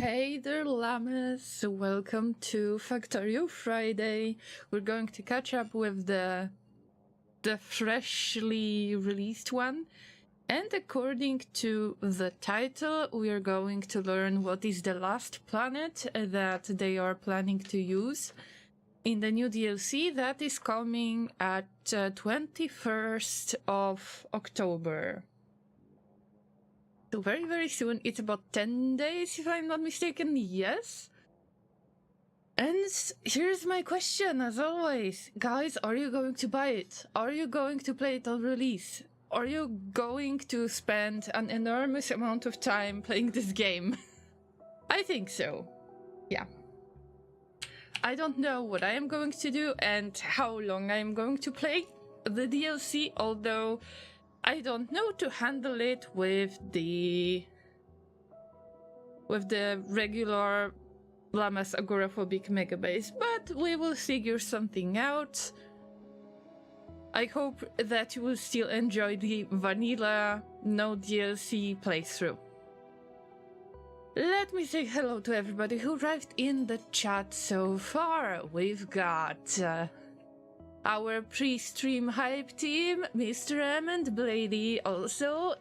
Hey there, Llamas! Welcome to Factorio Friday. We're going to catch up with the freshly released one. And according to the title, we are going to learn what is the last planet that they are planning to use in the new DLC that is coming at 21st of October. So very, very soon. It's about 10 days, if I'm not mistaken. Yes. And here's my question, as always. Guys, are you going to buy it? Are you going to play it on release? Are you going to spend an enormous amount of time playing this game? I think so. Yeah. I don't know what I am going to do and how long I am going to play the DLC, although I don't know to handle it with the regular Llama's Agoraphobic Megabase, but we will figure something out. I hope that you will still enjoy the vanilla, no DLC playthrough. Let me say hello to everybody who arrived in the chat so far. We've got our pre-stream hype team, Mr. M and Blady. Also,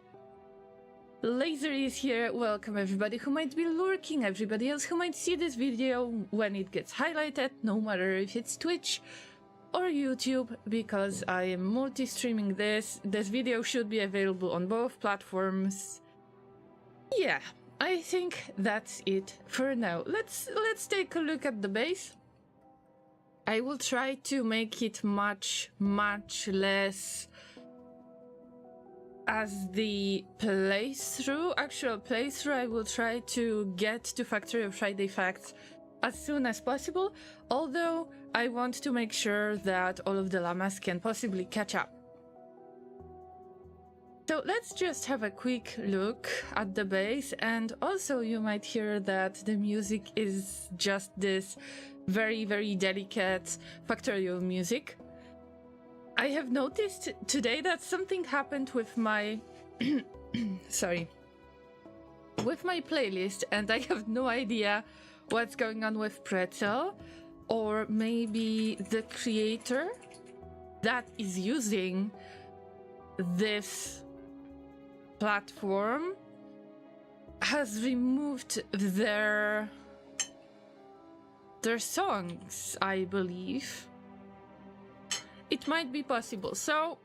Laser is here. Welcome everybody who might be lurking, everybody else who might see this video when it gets highlighted, no matter if it's Twitch or YouTube, because I am multi-streaming this. This video should be available on both platforms. Yeah, I think that's it for now. Let's take a look at the base. I will try to make it much less as the actual playthrough. I will try to get to Factorio Friday Facts as soon as possible, although I want to make sure that all of the llamas can possibly catch up. So let's just have a quick look at the base, and also you might hear that the music is just this very delicate Factorio music. I have noticed today that something happened with my with my playlist, and I have no idea what's going on with Pretzel, or maybe the creator that is using this platform has removed their songs, I believe. It might be possible. So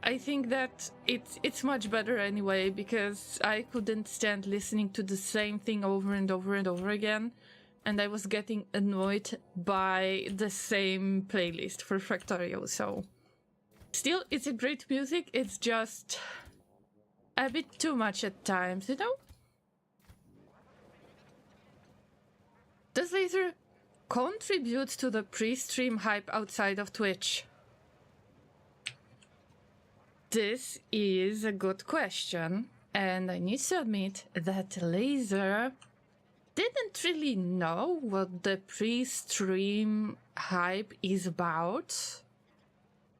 I think that it's much better anyway, because I couldn't stand listening to the same thing over and over again, and I was getting annoyed by the same playlist for Factorio. So still, it's a great music, it's just a bit too much at times, you know? Does Laser contribute to the pre-stream hype outside of Twitch? This is a good question, and I need to admit that Laser didn't really know what the pre-stream hype is about.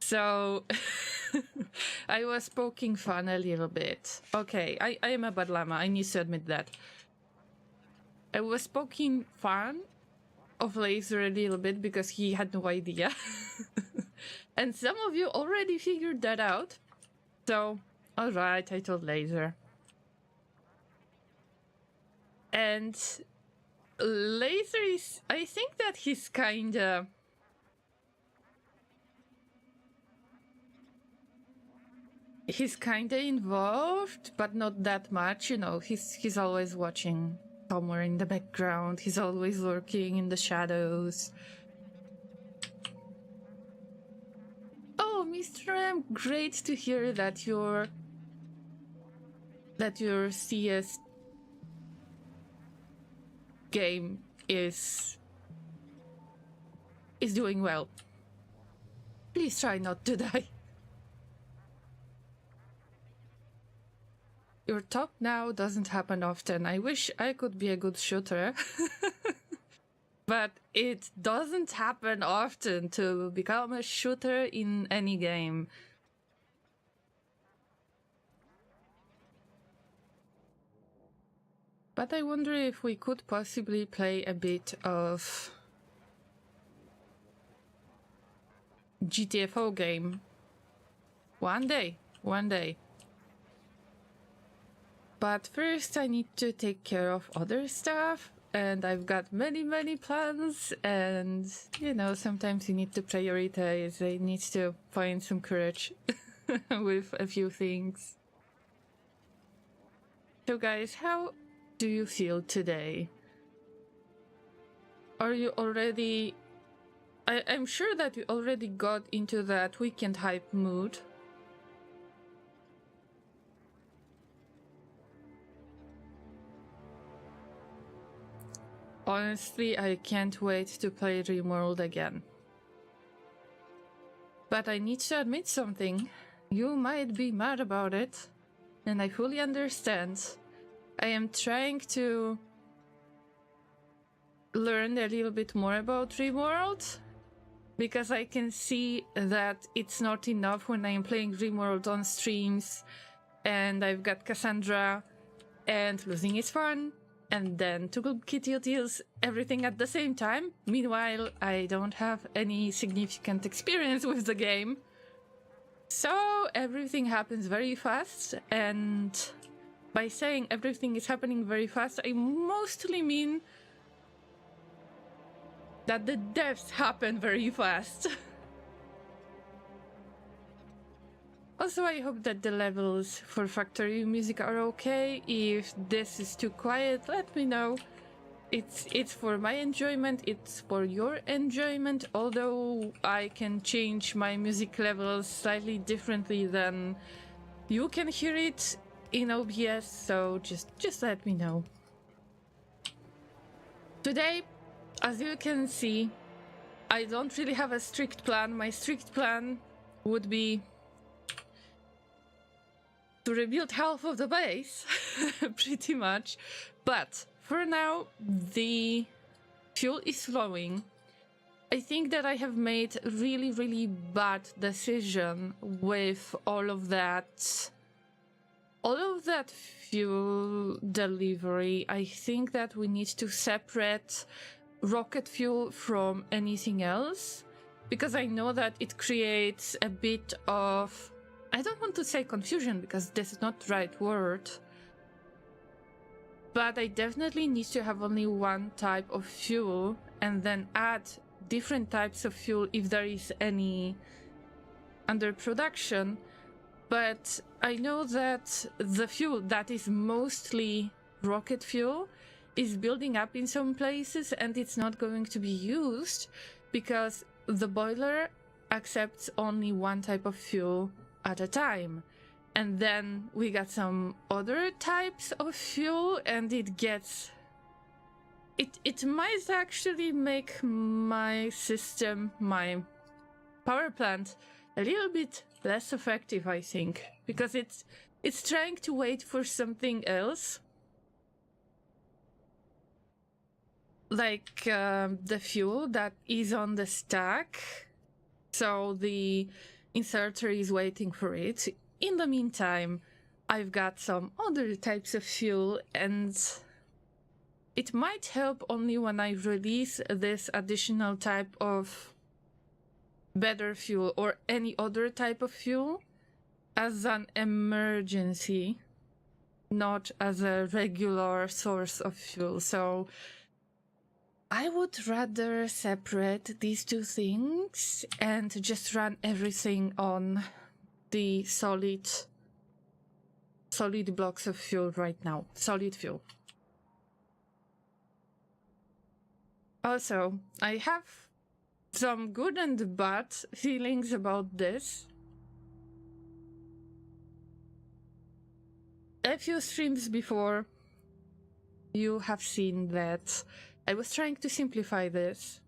So I was poking fun a little bit. Okay, I am a bad llama, I need to admit that. I was poking fun of Laser a little bit because he had no idea. And some of you already figured that out. So, alright, I told Laser. And Laser is... I think that he's kinda... He's kinda involved, but not that much, you know. He's always watching somewhere in the background. He's always lurking in the shadows. Oh, Mr. M, great to hear that your CS game is doing well. Please try not to die. Your top now doesn't happen often. I wish I could be a good shooter. But it doesn't happen often to become a shooter in any game. But I wonder if we could possibly play a bit of GTFO game. One day. But first I need to take care of other stuff, and I've got many plans, and you know, sometimes you need to prioritize. I need to find some courage with a few things. So guys, how do you feel today? Are you already... I'm sure that you already got into that weekend hype mood. Honestly, I can't wait to play RimWorld again. But I need to admit something. You might be mad about it, and I fully understand. I am trying to learn a little bit more about RimWorld, because I can see that it's not enough when I'm playing RimWorld on streams and I've got Cassandra and losing is fun, and then Tuggle Kitty deals everything at the same time. Meanwhile, I don't have any significant experience with the game. So everything happens very fast, and by saying everything is happening very fast, I mostly mean that the deaths happen very fast. Also, I hope that the levels for Factory Music are okay. If this is too quiet, let me know. It's for my enjoyment, it's for your enjoyment, although I can change my music levels slightly differently than you can hear it in OBS, so just let me know. Today, as you can see, I don't really have a strict plan. My strict plan would be to rebuild half of the base, pretty much. But for now, the fuel is flowing. I think that I have made a really bad decision with all of that fuel delivery. I think that we need to separate rocket fuel from anything else, because I know that it creates a bit of, I don't want to say confusion because this is not the right word, but I definitely need to have only one type of fuel and then add different types of fuel if there is any under production. But I know that the fuel that is mostly rocket fuel is building up in some places, and it's not going to be used because the boiler accepts only one type of fuel at a time. And then we got some other types of fuel, and it might actually make my system, my power plant, a little bit less effective, I think, because it's trying to wait for something else, like the fuel that is on the stack. So the inserter is waiting for it. In the meantime, I've got some other types of fuel, and it might help only when I release this additional type of better fuel or any other type of fuel as an emergency, not as a regular source of fuel. So I would rather separate these two things and just run everything on the solid blocks of fuel right now. Solid fuel. Also, I have some good and bad feelings about this. A few streams before, you have seen that I was trying to simplify this,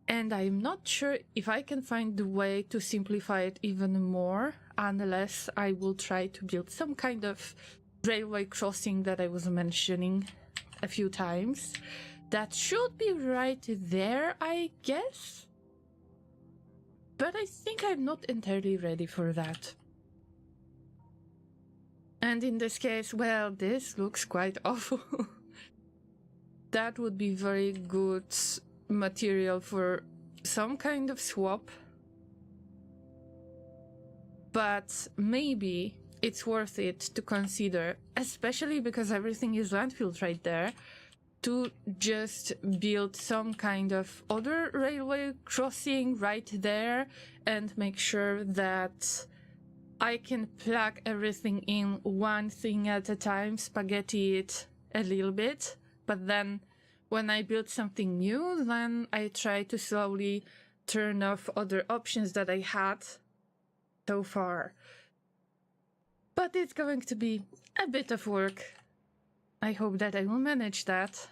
and I'm not sure if I can find the way to simplify it even more, unless I will try to build some kind of railway crossing that I was mentioning a few times. That should be right there, I guess. But I think I'm not entirely ready for that. And in this case, well, this looks quite awful. that would be very good material for some kind of swap. But maybe it's worth it to consider, especially because everything is landfilled right there, to just build some kind of other railway crossing right there and make sure that I can plug everything in one thing at a time, spaghetti it a little bit, but then when I build something new, then I try to slowly turn off other options that I had so far. But it's going to be a bit of work. I hope that I will manage that.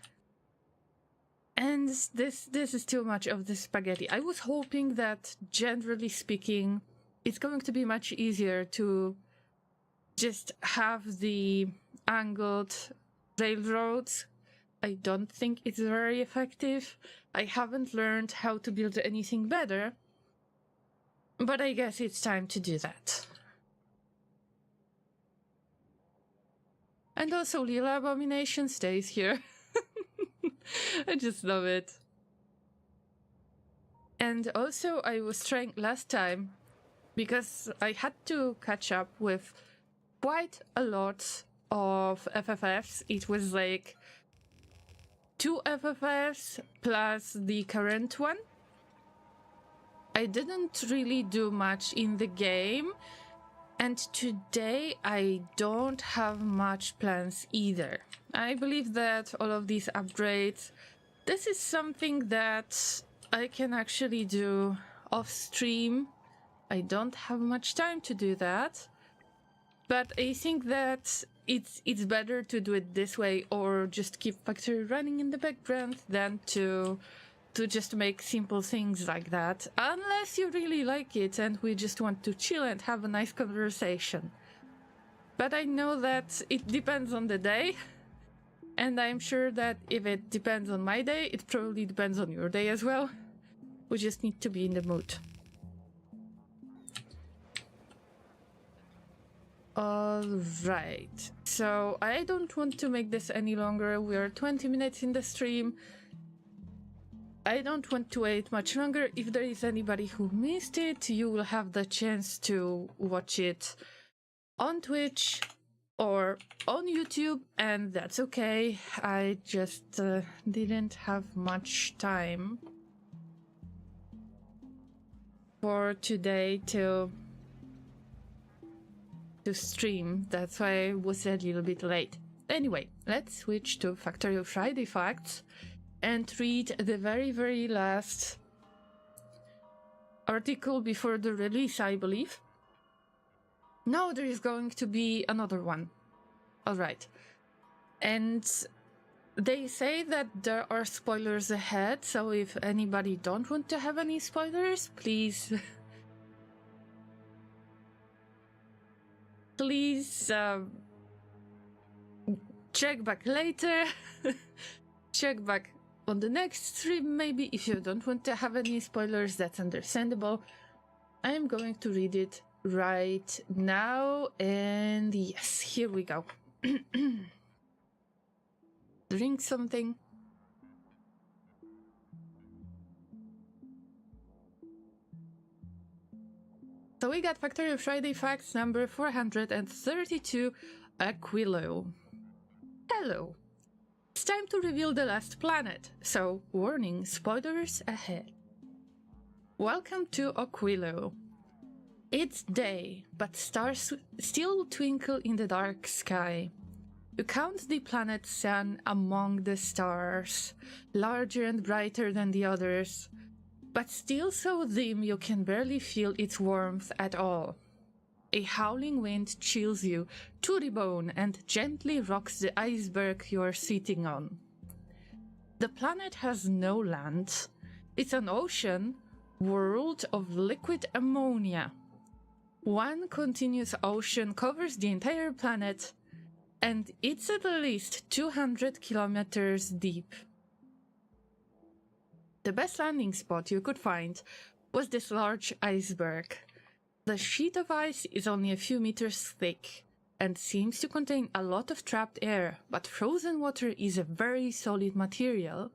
And this is too much of the spaghetti. I was hoping that, generally speaking, it's going to be much easier to just have the angled railroads. I don't think it's very effective. I haven't learned how to build anything better, but I guess it's time to do that. And also, Lila Abomination stays here. I just love it. And also, I was trying last time, because I had to catch up with quite a lot of FFFs. It was like 2 FFFs plus the current one. I didn't really do much in the game, and today I don't have much plans either. I believe that all of these upgrades, this is something that I can actually do off stream. I don't have much time to do that, but I think that it's better to do it this way, or just keep factory running in the background, than to just make simple things like that, unless you really like it and we just want to chill and have a nice conversation. But I know that it depends on the day, and I'm sure that if it depends on my day, it probably depends on your day as well. We just need to be in the mood. Alright, so I don't want to make this any longer. We are 20 minutes in the stream. I don't want to wait much longer. If there is anybody who missed it, you will have the chance to watch it on Twitch or on YouTube, and that's okay. I just didn't have much time for today to stream. That's why I was a little bit late. Anyway, let's switch to Factory of Friday Facts and read the very last article before the release, I believe. No, there is going to be another one. Alright. And they say that there are spoilers ahead, so if anybody don't want to have any spoilers, please check back later. Check back on the next stream, maybe. If you don't want to have any spoilers, that's understandable. I'm going to read it right now, and yes, here we go. Drink something. So we got Factory of Friday Facts number 432, Aquilo. Hello. It's time to reveal the last planet, so warning, spoilers ahead. Welcome to Aquilo. It's day, but stars still twinkle in the dark sky. You count the planet's sun among the stars, larger and brighter than the others, but still so dim you can barely feel its warmth at all. A howling wind chills you to the bone and gently rocks the iceberg you are sitting on. The planet has no land. It's an ocean world of liquid ammonia. One continuous ocean covers the entire planet, and it's at least 200 kilometers deep. The best landing spot you could find was this large iceberg. The sheet of ice is only a few meters thick, and seems to contain a lot of trapped air, but frozen water is a very solid material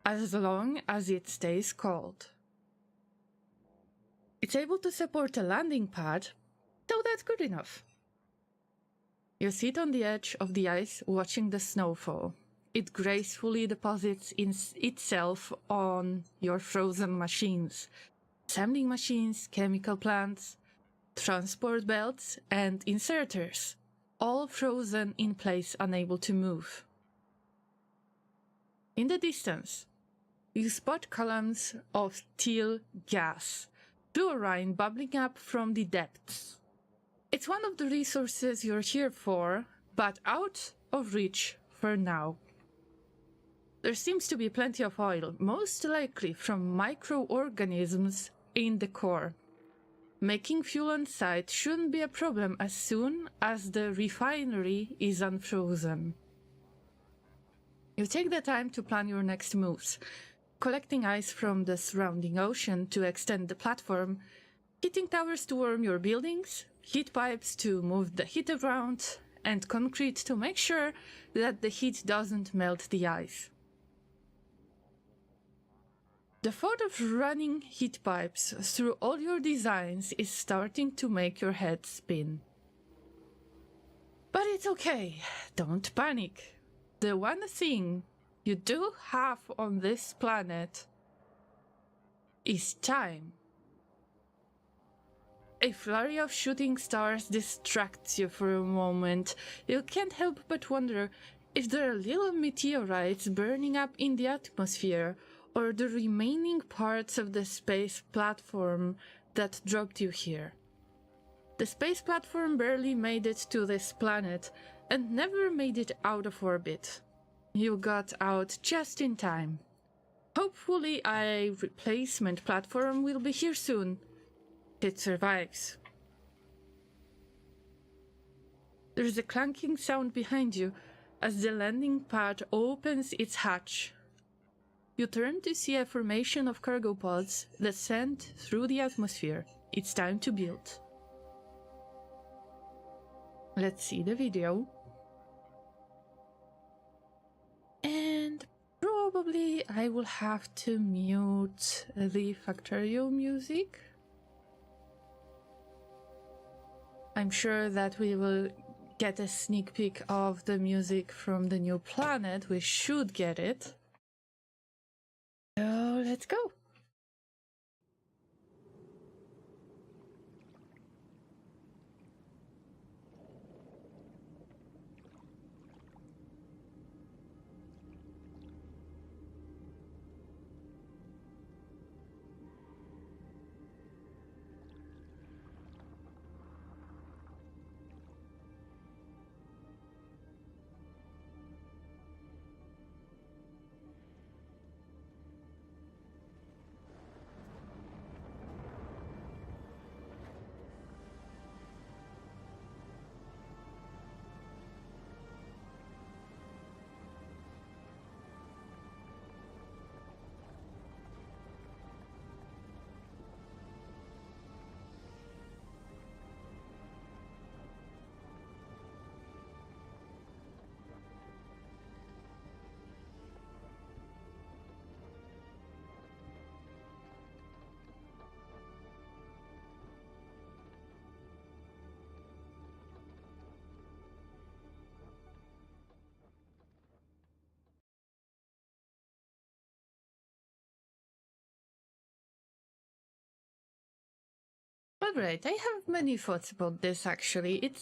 as long as it stays cold. It's able to support a landing pad, so that's good enough. You sit on the edge of the ice watching the snow fall. It gracefully deposits itself on your frozen machines. Assembling machines, chemical plants, transport belts, and inserters, all frozen in place, unable to move. In the distance, you spot columns of teal gas, fluorine bubbling up from the depths. It's one of the resources you're here for, but out of reach for now. There seems to be plenty of oil, most likely from microorganisms in the core. Making fuel on site shouldn't be a problem as soon as the refinery is unfrozen. You take the time to plan your next moves, collecting ice from the surrounding ocean to extend the platform, heating towers to warm your buildings, heat pipes to move the heat around, and concrete to make sure that the heat doesn't melt the ice. The thought of running heat pipes through all your designs is starting to make your head spin. But it's okay, don't panic. The one thing you do have on this planet is time. A flurry of shooting stars distracts you for a moment. You can't help but wonder if there are little meteorites burning up in the atmosphere, or the remaining parts of the space platform that dropped you here. The space platform barely made it to this planet and never made it out of orbit. You got out just in time. Hopefully a replacement platform will be here soon. It survives. There's a clanking sound behind you as the landing pad opens its hatch. You turn to see a formation of cargo pods that send through the atmosphere. It's time to build. Let's see the video. And probably I will have to mute the Factorio music. I'm sure that we will get a sneak peek of the music from the new planet. We should get it. So let's go. Alright, I have many thoughts about this actually.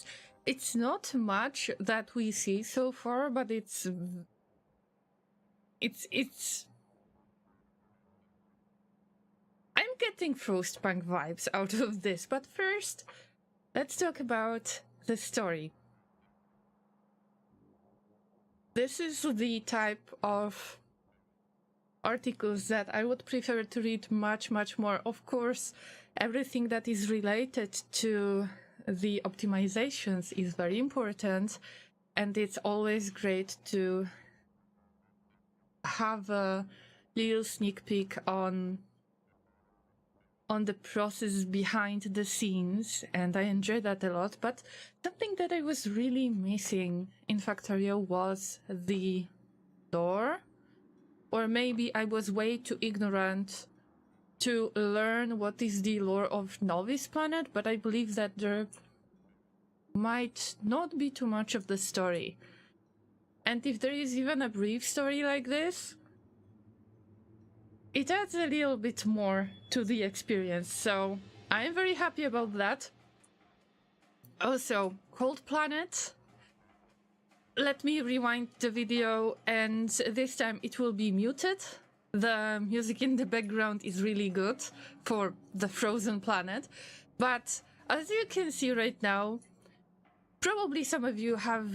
It's not much that we see so far, but it's I'm getting Frostpunk vibes out of this, but first, let's talk about the story. This is the type of articles that I would prefer to read much more. Of course, everything that is related to the optimizations is very important, and it's always great to have a little sneak peek on on the process behind the scenes, and I enjoyed that a lot. But something that I was really missing in Factorio was the lore. Or maybe I was way too ignorant to learn what is the lore of Novice Planet, but I believe that there might not be too much of the story. And if there is even a brief story like this, it adds a little bit more to the experience, so I'm very happy about that. Also, Cold Planet. Let me rewind the video, and this time it will be muted. The music in the background is really good for the Frozen Planet, but as you can see right now, probably some of you have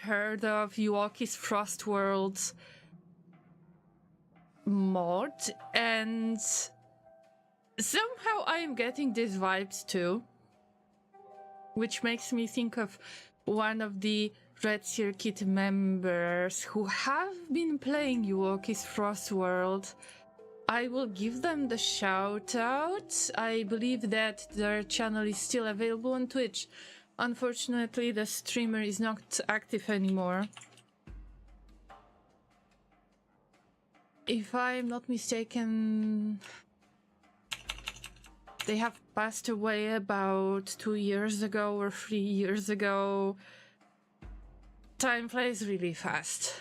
heard of Yuoki's Frost Worlds mod, and somehow I'm getting these vibes too, which makes me think of one of the Red Circuit members who have been playing Yuoki's Frost World. I will give them the shout out. I believe that their channel is still available on Twitch. Unfortunately, the streamer is not active anymore. If I'm not mistaken, they have passed away about 2 years ago or 3 years ago. Time flies really fast.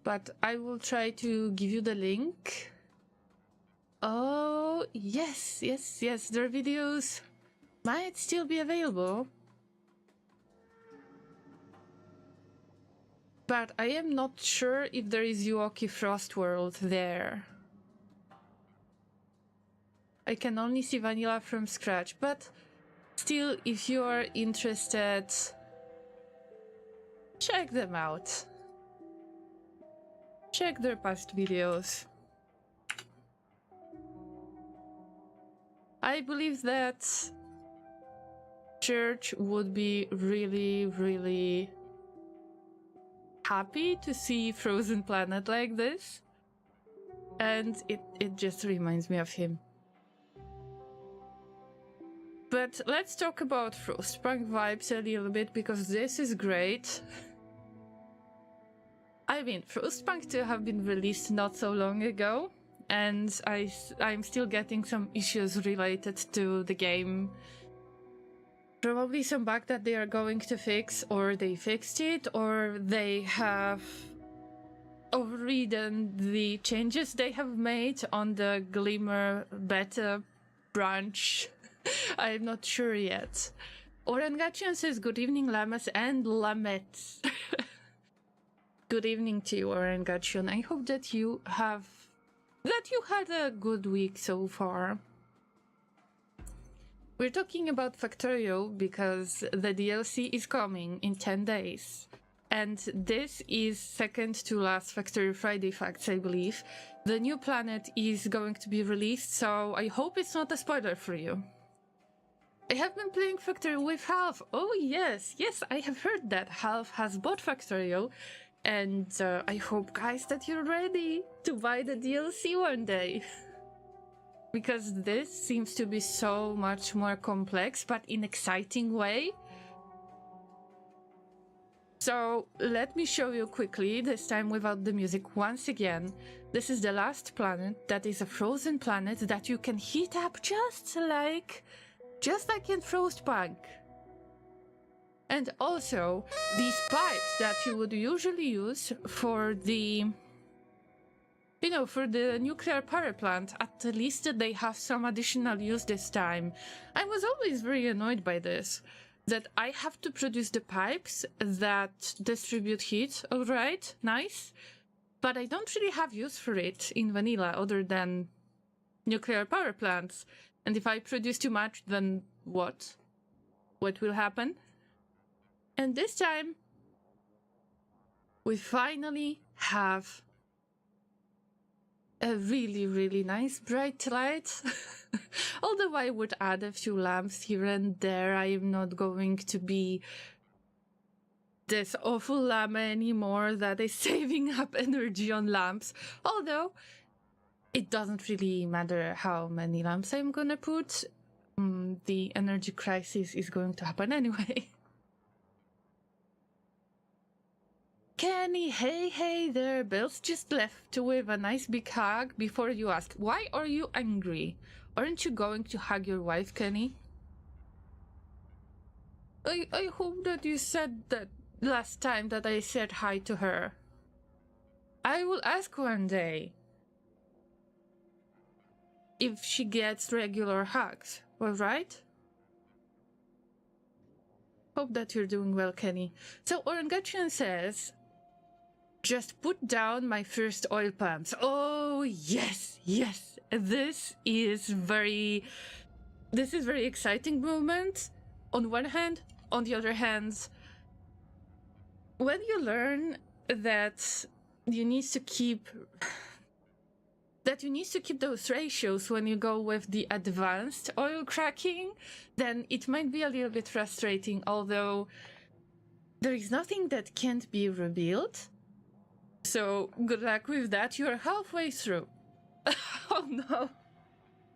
But I will try to give you the link. Oh, yes, their videos might still be available. But I am not sure if there is Yuoki Frost World there. I can only see Vanilla from scratch, but still, if you are interested, check them out. Check their past videos. I believe that Church would be really happy to see Frozen Planet like this, and it just reminds me of him. But let's talk about Frostpunk vibes a little bit, because this is great. I mean, Frostpunk 2 have been released not so long ago, and I'm still getting some issues related to the game. Probably some bug that they are going to fix, or they fixed it, or they have overridden the changes they have made on the Glimmer beta branch. I'm not sure yet. Orangation says, good evening, Llamas and Lamettes. Good evening to you, Orangation. I hope that you had a good week so far. We're talking about Factorio because the DLC is coming in 10 days. And this is second to last Factorio Friday Facts, I believe. The new planet is going to be released, so I hope it's not a spoiler for you. I have been playing Factorio with Half. Oh yes, I have heard that Half has bought Factorio. And I hope, guys, that you're ready to buy the DLC one day. Because this seems to be so much more complex, but in an exciting way. So let me show you quickly, this time without the music once again. This is the last planet that is a frozen planet that you can heat up just like in Frostpunk. And also, these pipes that you would usually use for the, for the nuclear power plant, at least they have some additional use this time. I was always very annoyed by this, that I have to produce the pipes that distribute heat, alright, nice, but I don't really have use for it in vanilla other than nuclear power plants. And if I produce too much, then what? What will happen? And this time, we finally have a really nice bright light. Although I would add a few lamps here and there, I am not going to be this awful llama anymore that is saving up energy on lamps. Although, it doesn't really matter how many lamps I'm gonna put. The energy crisis is going to happen anyway. Kenny, hey there. Bill's just left with a nice big hug before you ask, why are you angry? Aren't you going to hug your wife, Kenny? I hope that you said that last time that I said hi to her. I will ask one day if she gets regular hugs, alright? Hope that you're doing well, Kenny. So Orangachian says, just put down my first oil pumps. Oh, yes. This is very exciting moment. On one hand, on the other hand, when you learn that you need to keep those ratios when you go with the advanced oil cracking, then it might be a little bit frustrating, although there is nothing that can't be rebuilt. So good luck with that. You're halfway through. Oh no,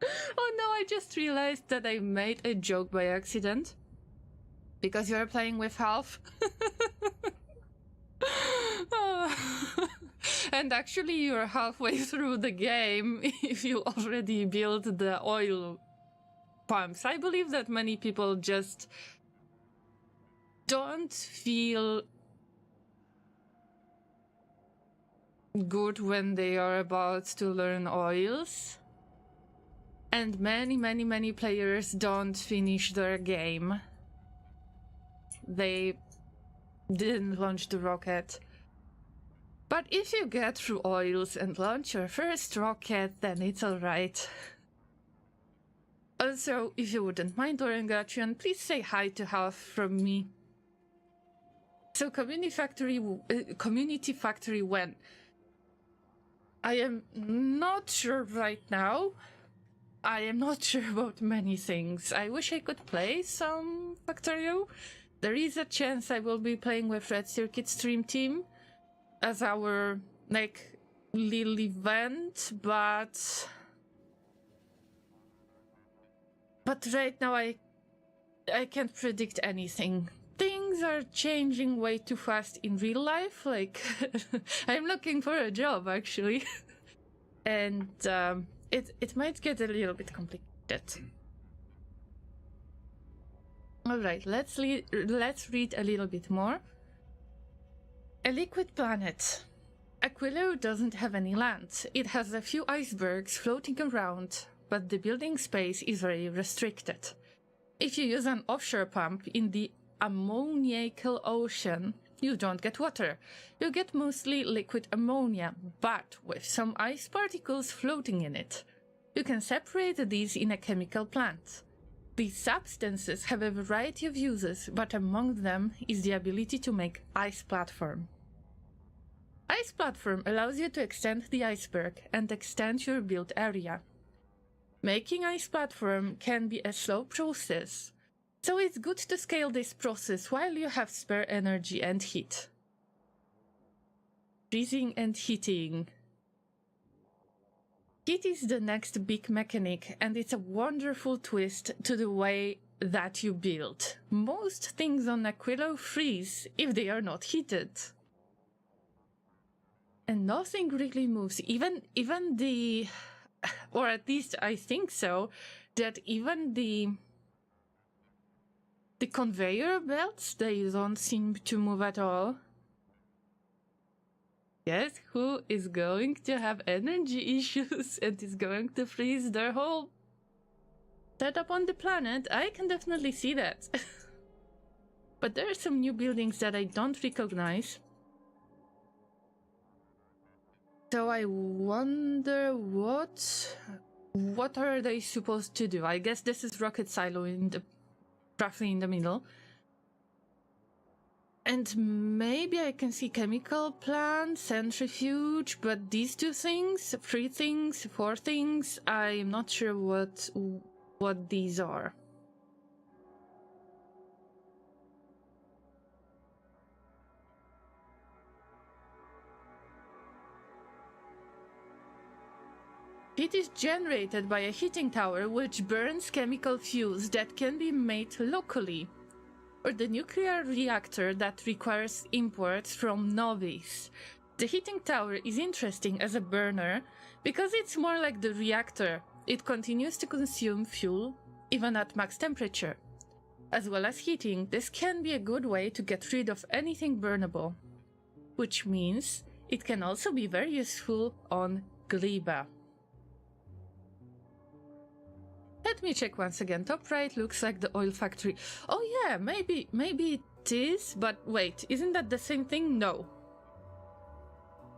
I just realized that I made a joke by accident. Because you're playing with half. And actually you're halfway through the game if you already built the oil pumps. I believe that many people just don't feel good when they are about to learn oils. And many players don't finish their game. They didn't launch the rocket. But if you get through oils and launch your first rocket, then it's alright. Also, if you wouldn't mind, Orangachian, please say hi to Half from me. So Community Factory when? I am not sure right now. I am not sure about many things. I wish I could play some Factorio. There is a chance I will be playing with Red Circuit Stream Team as our, like, little event, but right now I can't predict anything. Things are changing way too fast in real life, like, I'm looking for a job, actually. And, it might get a little bit complicated. Alright, let's read a little bit more. A liquid planet. Aquilo doesn't have any land. It has a few icebergs floating around, but the building space is very restricted. If you use an offshore pump in the ammoniacal ocean, you don't get water. You get mostly liquid ammonia, but with some ice particles floating in it. You can separate these in a chemical plant. These substances have a variety of uses, but among them is the ability to make ice platform. Ice platform allows you to extend the iceberg and extend your built area. Making ice platform can be a slow process, so it's good to scale this process while you have spare energy and heat. Freezing and heating. Heat is the next big mechanic, and it's a wonderful twist to the way that you build. Most things on Aquilo freeze if they are not heated. And nothing really moves, even the, or at least I think so, that even the conveyor belts, they don't seem to move at all. Guess who is going to have energy issues and is going to freeze their whole setup on the planet? I can definitely see that. But there are some new buildings that I don't recognize. So I wonder what are they supposed to do? I guess this is rocket silo roughly in the middle. And maybe I can see chemical plant, centrifuge, but these two things, 3 things, 4 things, I'm not sure what these are. Heat is generated by a heating tower which burns chemical fuels that can be made locally, or the nuclear reactor that requires imports from novice. The heating tower is interesting as a burner because it's more like the reactor. It continues to consume fuel even at max temperature. As well as heating, this can be a good way to get rid of anything burnable, which means it can also be very useful on Gleba. Let me check once again. Top right looks like the oil factory. Oh yeah, maybe it is, but wait, isn't that the same thing? No.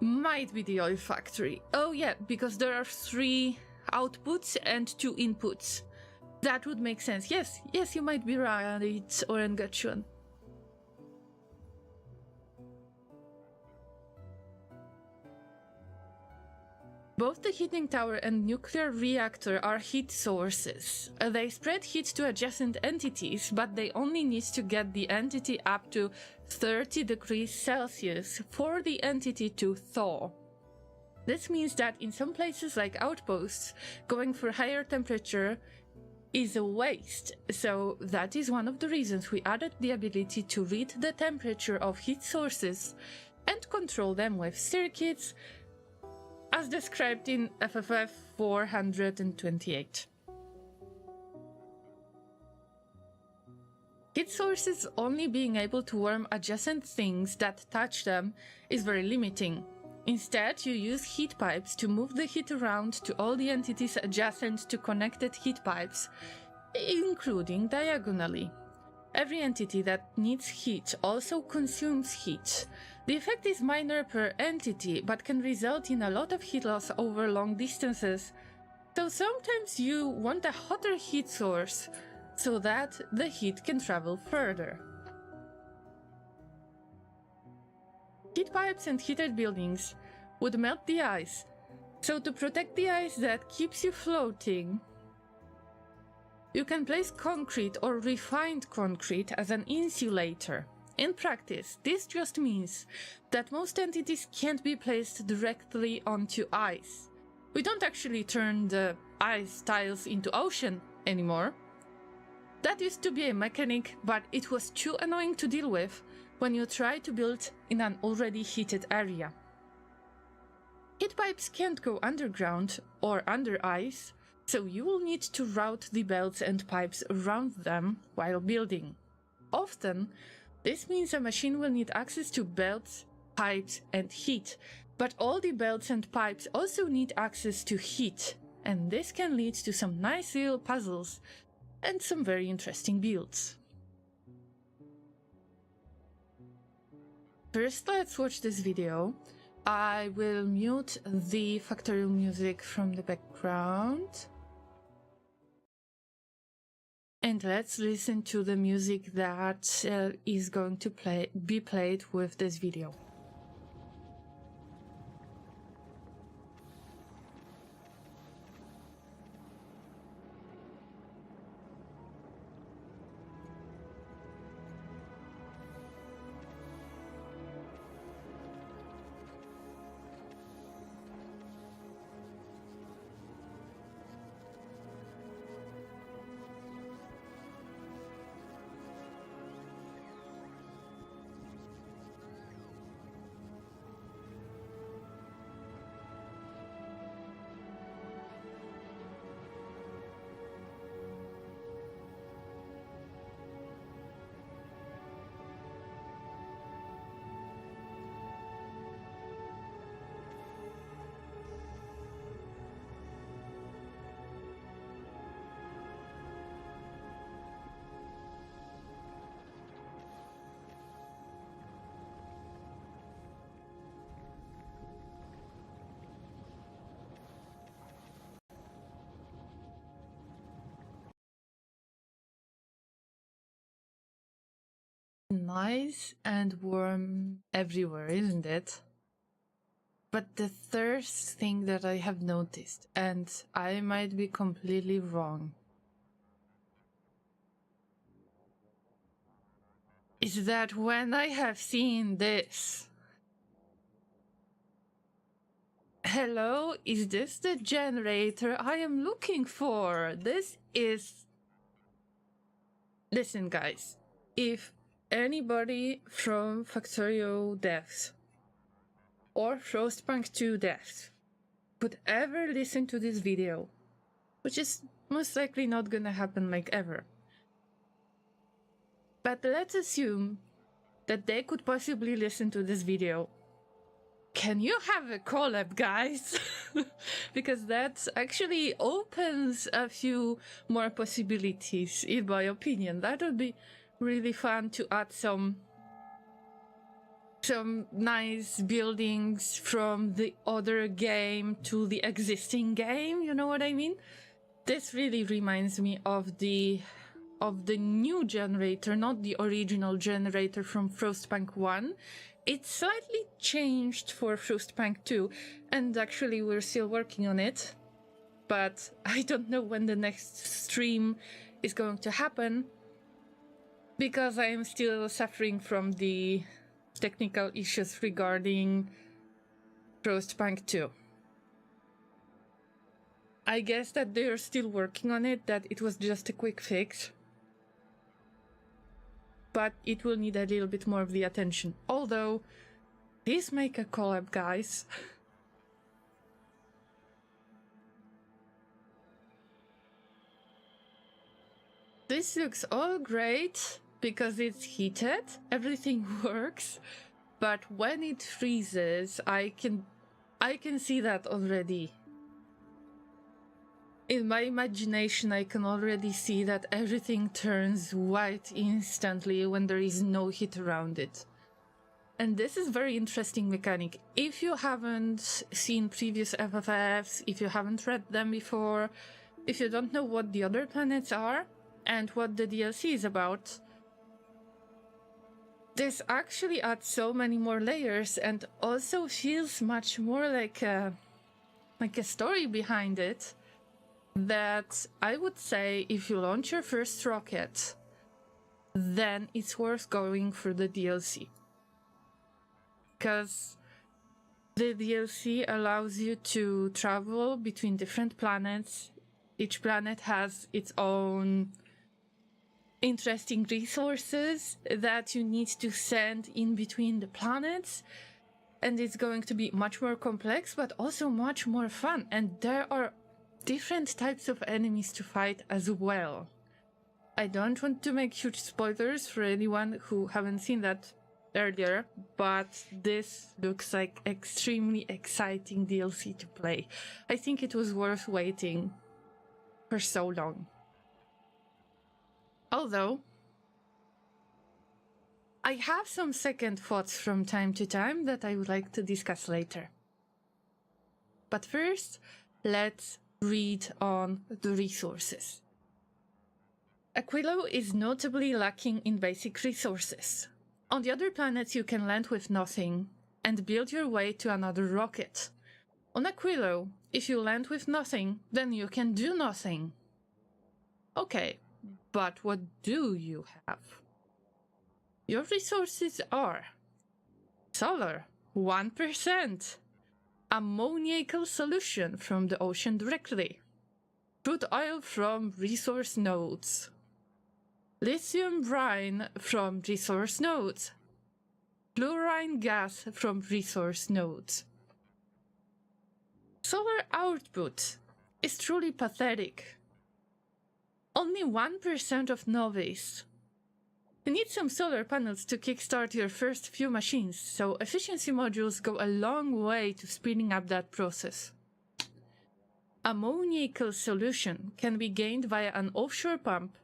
Might be the oil factory. Oh yeah, because there are 3 outputs and 2 inputs. That would make sense. Yes, you might be right, Orengachuan. Both the heating tower and nuclear reactor are heat sources. They spread heat to adjacent entities, but they only need to get the entity up to 30 degrees Celsius for the entity to thaw. This means that in some places like outposts, going for higher temperature is a waste. So that is one of the reasons we added the ability to read the temperature of heat sources and control them with circuits, as described in FFF 428. Heat sources only being able to warm adjacent things that touch them is very limiting. Instead, you use heat pipes to move the heat around to all the entities adjacent to connected heat pipes, including diagonally. Every entity that needs heat also consumes heat. The effect is minor per entity, but can result in a lot of heat loss over long distances, so sometimes you want a hotter heat source so that the heat can travel further. Heat pipes and heated buildings would melt the ice, so to protect the ice that keeps you floating, you can place concrete or refined concrete as an insulator. In practice, this just means that most entities can't be placed directly onto ice. We don't actually turn the ice tiles into ocean anymore. That used to be a mechanic, but it was too annoying to deal with when you try to build in an already heated area. Heat pipes can't go underground or under ice, so you will need to route the belts and pipes around them while building. Often, this means a machine will need access to belts, pipes, and heat, but all the belts and pipes also need access to heat, and this can lead to some nice little puzzles and some very interesting builds. First, let's watch this video. I will mute the factorial music from the background. And let's listen to the music that is going to be played with this video. Nice and warm everywhere, isn't it? But the third thing that I have noticed, and I might be completely wrong, is that when I have seen this, Hello, is this the generator I am looking for? This is... Listen, guys. If anybody from Factorio devs or Frostpunk 2 devs could ever listen to this video, which is most likely not gonna happen like ever, but let's assume that they could possibly listen to this video. Can you have a collab, guys? Because that actually opens a few more possibilities, in my opinion. That would be really fun to add some nice buildings from the other game to the existing game, you know what I mean? This really reminds me of the new generator, not the original generator from Frostpunk 1. It's slightly changed for Frostpunk 2, and actually we're still working on it, but I don't know when the next stream is going to happen, because I am still suffering from the technical issues regarding Frostpunk 2. I guess that they're still working on it, that it was just a quick fix. But it will need a little bit more of the attention. Although, please make a collab, guys. This looks all great because it's heated, everything works, but when it freezes, I can see that already. In my imagination, I can already see that everything turns white instantly when there is no heat around it. And this is very interesting mechanic. If you haven't seen previous FFFs, if you haven't read them before, if you don't know what the other planets are and what the DLC is about, this actually adds so many more layers and also feels much more like a story behind it. That I would say if you launch your first rocket, then it's worth going for the DLC. Because the DLC allows you to travel between different planets. Each planet has its own interesting resources that you need to send in between the planets. And it's going to be much more complex, but also much more fun. And there are different types of enemies to fight as well. I don't want to make huge spoilers for anyone who haven't seen that earlier, but this looks like extremely exciting DLC to play. I think it was worth waiting for so long. Although, I have some second thoughts from time to time that I would like to discuss later. But first, let's read on the resources. Aquilo is notably lacking in basic resources. On the other planets you can land with nothing and build your way to another rocket. On Aquilo, if you land with nothing, then you can do nothing. Okay, but what do you have? Your resources are solar, 1%. Ammoniacal solution from the ocean directly. Crude oil from resource nodes. Lithium brine from resource nodes. Fluorine gas from resource nodes. Solar output is truly pathetic. Only 1% of novice. You need some solar panels to kickstart your first few machines, so efficiency modules go a long way to speeding up that process. Ammoniacal solution can be gained via an offshore pump.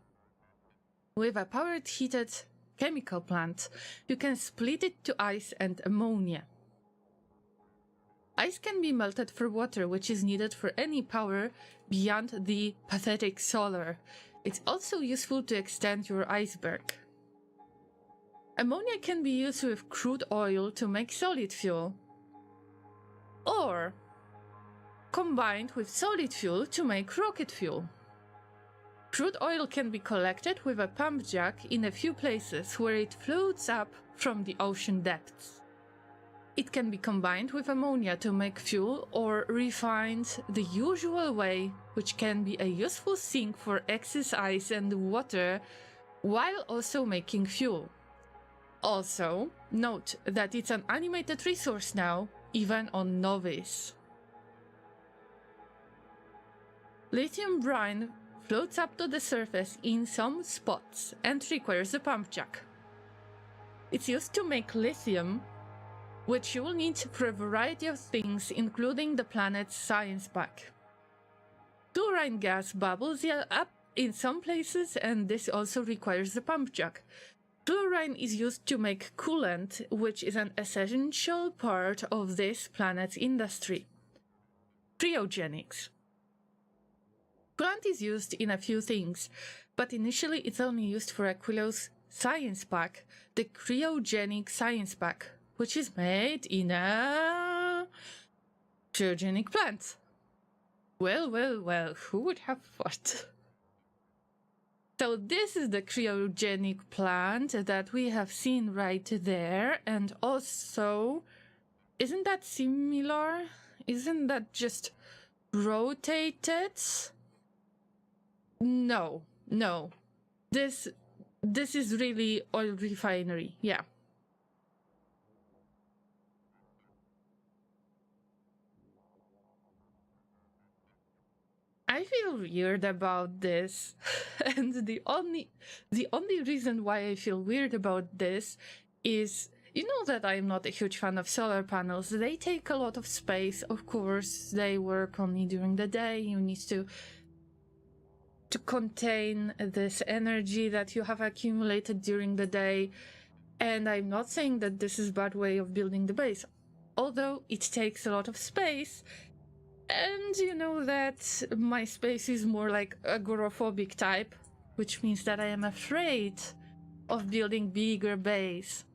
With a powered heated chemical plant, you can split it to ice and ammonia. Ice can be melted for water, which is needed for any power beyond the pathetic solar. It's also useful to extend your iceberg. Ammonia can be used with crude oil to make solid fuel, or combined with solid fuel to make rocket fuel. Crude oil can be collected with a pump jack in a few places where it floats up from the ocean depths. It can be combined with ammonia to make fuel or refined the usual way, which can be a useful sink for excess ice and water while also making fuel. Also, note that it's an animated resource now, even on Novice. Lithium brine floats up to the surface in some spots and requires a pump jack. It's used to make lithium, which you will need for a variety of things, including the planet's science pack. Fluorine gas bubbles up in some places, and this also requires a pump jack. Fluorine is used to make coolant, which is an essential part of this planet's industry. Cryogenics. Coolant is used in a few things, but initially it's only used for Aquilo's science pack, the cryogenic science pack, which is made in a cryogenic plant. Well, who would have thought? So this is the cryogenic plant that we have seen right there, and also, isn't that similar? Isn't that just rotated? No. This is really oil refinery, yeah. I feel weird about this, and the only reason why I feel weird about this is, you know that I'm not a huge fan of solar panels. They take a lot of space, of course. They work only during the day. You need to contain this energy that you have accumulated during the day. And I'm not saying that this is a bad way of building the base, although it takes a lot of space. And you know that my space is more like agoraphobic type, which means that I am afraid of building bigger base.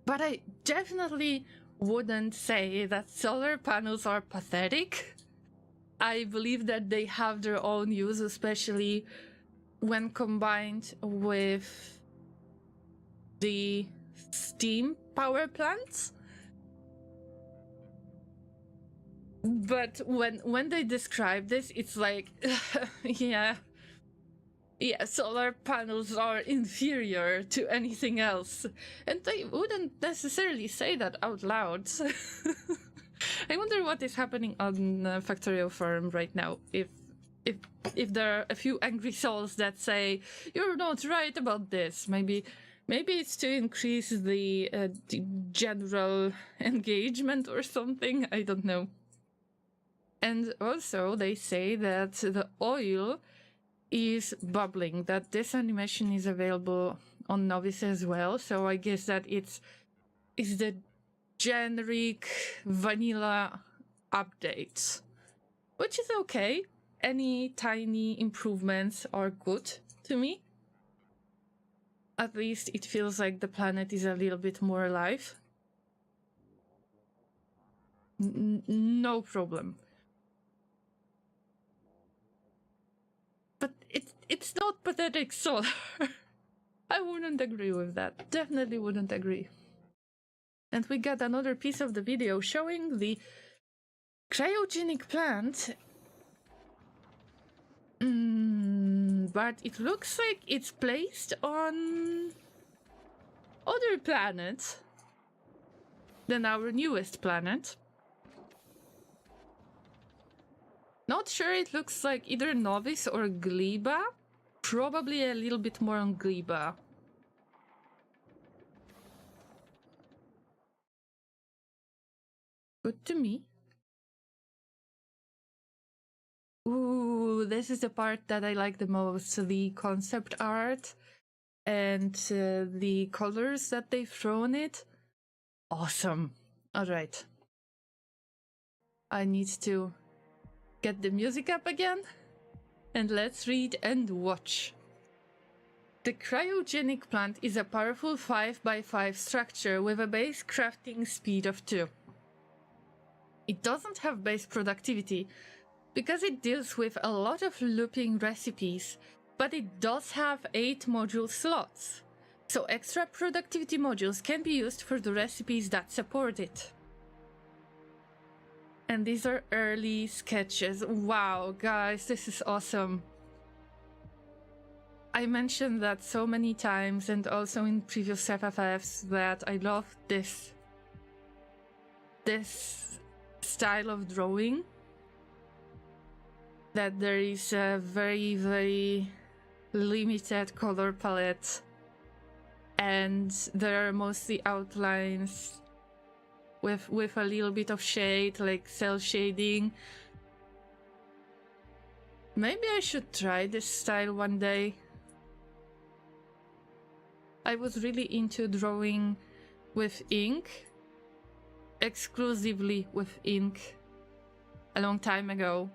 But I definitely wouldn't say that solar panels are pathetic. I believe that they have their own use, especially when combined with the steam power plants. But when they describe this, it's like, yeah, solar panels are inferior to anything else. And they wouldn't necessarily say that out loud. I wonder what is happening on Factorio Farm right now. If there are a few angry souls that say, you're not right about this, maybe it's to increase the general engagement or something, I don't know. And also, they say that the oil is bubbling, that this animation is available on Novice as well, so I guess that it's the generic vanilla updates, which is okay. Any tiny improvements are good to me. At least it feels like the planet is a little bit more alive. No problem. But it's not pathetic solar. I wouldn't agree with that. Definitely wouldn't agree. And we got another piece of the video showing the cryogenic plant. But it looks like it's placed on other planets than our newest planet. Not sure, it looks like either Novice or Gleba. Probably a little bit more on Gleba. Good to me. Ooh, this is the part that I like the most. The concept art and the colors that they've thrown it. Awesome. Alright. I need to get the music up again. And let's read and watch. The cryogenic plant is a powerful 5x5 structure with a base crafting speed of 2. It doesn't have base productivity because it deals with a lot of looping recipes, but it does have 8 module slots. So extra productivity modules can be used for the recipes that support it. And these are early sketches. Wow, guys, this is awesome. I mentioned that so many times, and also in previous FFFs, that I love this style of drawing. That there is a very, very limited color palette, and there are mostly outlines with a little bit of shade, like cell shading. Maybe I should try this style one day. I was really into drawing with ink, exclusively with ink, a long time ago.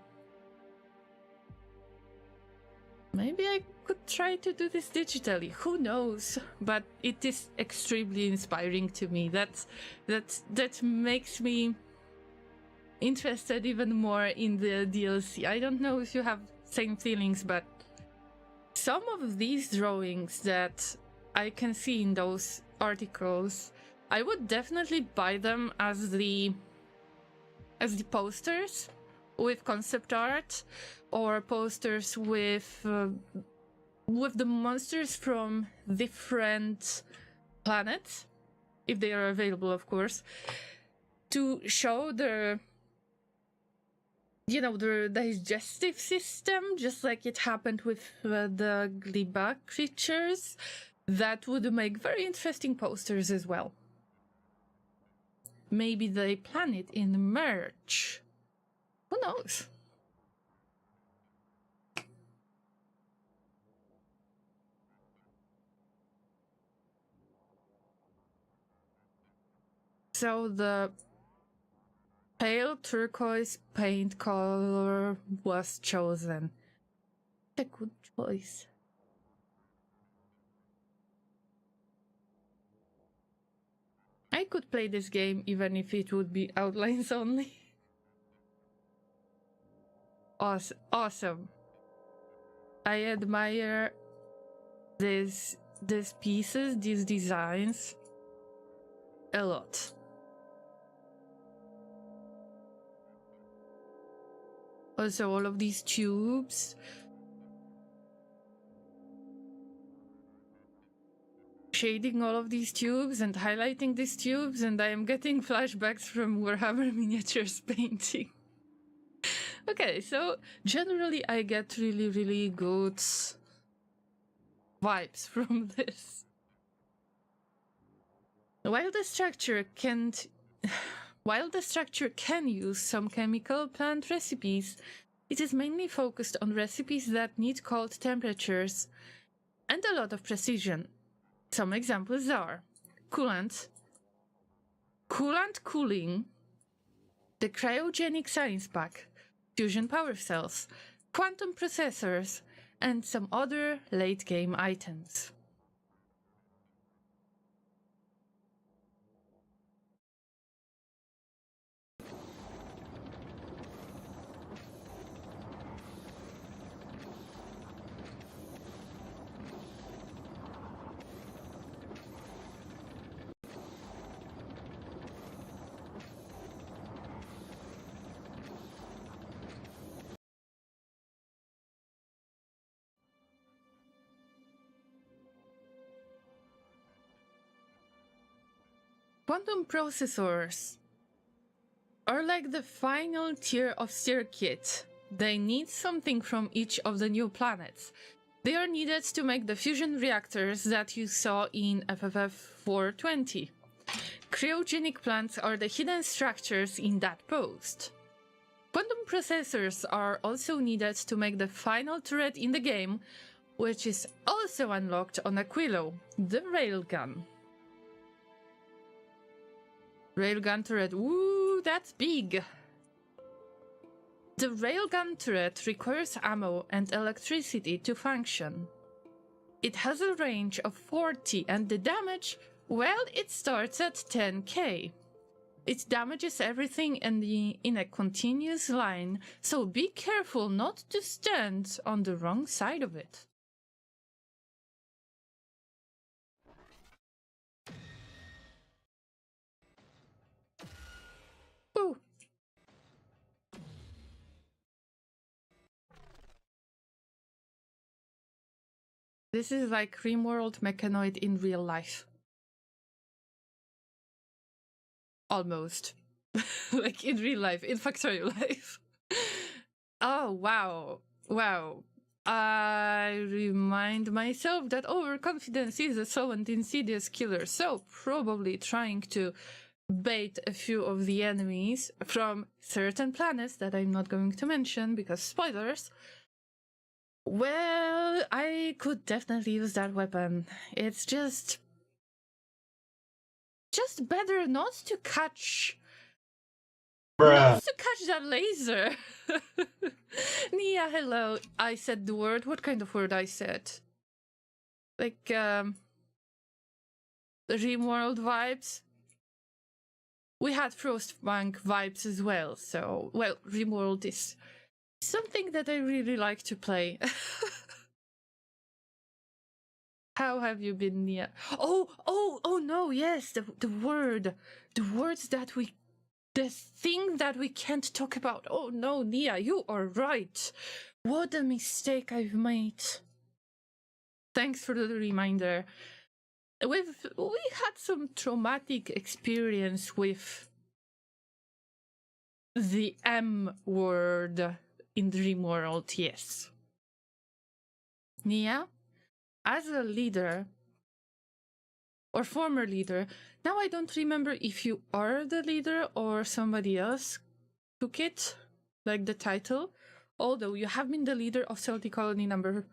Maybe I could try to do this digitally, who knows? But it is extremely inspiring to me. That makes me interested even more in the DLC. I don't know if you have same feelings, but some of these drawings that I can see in those articles, I would definitely buy them as the posters with concept art, or posters with the monsters from different planets, if they are available, of course, to show the digestive system, just like it happened with the Gliba creatures. That would make very interesting posters as well. Maybe they plan it in merch. Who knows? So the pale turquoise paint color was chosen. A good choice. I could play this game even if it would be outlines only. Awesome. I admire these pieces, these designs a lot. Also, all of these tubes. Shading all of these tubes and highlighting these tubes, and I am getting flashbacks from Warhammer Miniatures painting. Okay, so generally I get really, really good vibes from this. While the structure can use some chemical plant recipes, it is mainly focused on recipes that need cold temperatures and a lot of precision. Some examples are coolant cooling, the cryogenic science pack, fusion power cells, quantum processors, and some other late-game items. Quantum processors are like the final tier of circuit. They need something from each of the new planets. They are needed to make the fusion reactors that you saw in FFF 420. Cryogenic plants are the hidden structures in that post. Quantum processors are also needed to make the final turret in the game, which is also unlocked on Aquilo, the railgun. Railgun turret, ooh, that's big! The railgun turret requires ammo and electricity to function. It has a range of 40 and the damage, well, it starts at 10k. It damages everything in a continuous line, so be careful not to stand on the wrong side of it. This is like Rimworld Mechanoid in real life. Almost. Like in real life, in factory life. Oh, wow. Wow. I remind myself that overconfidence is a slow and insidious killer, so probably trying to bait a few of the enemies from certain planets that I'm not going to mention because spoilers. Well, I could definitely use that weapon. It's just better not to catch that laser. Nia, hello. I said the word. What kind of word I said? Like, Rimworld vibes? We had Frostpunk vibes as well, so, well, Rimworld is something that I really like to play. How have you been, Nia? Oh no, yes, the words that we, the thing that we can't talk about. Oh no, Nia, you are right. What a mistake I've made. Thanks for the reminder. We had some traumatic experience with the M word in Dreamworld, yes. Nia, as a leader, or former leader, now I don't remember if you are the leader or somebody else took it, like the title, although you have been the leader of Celtic Colony number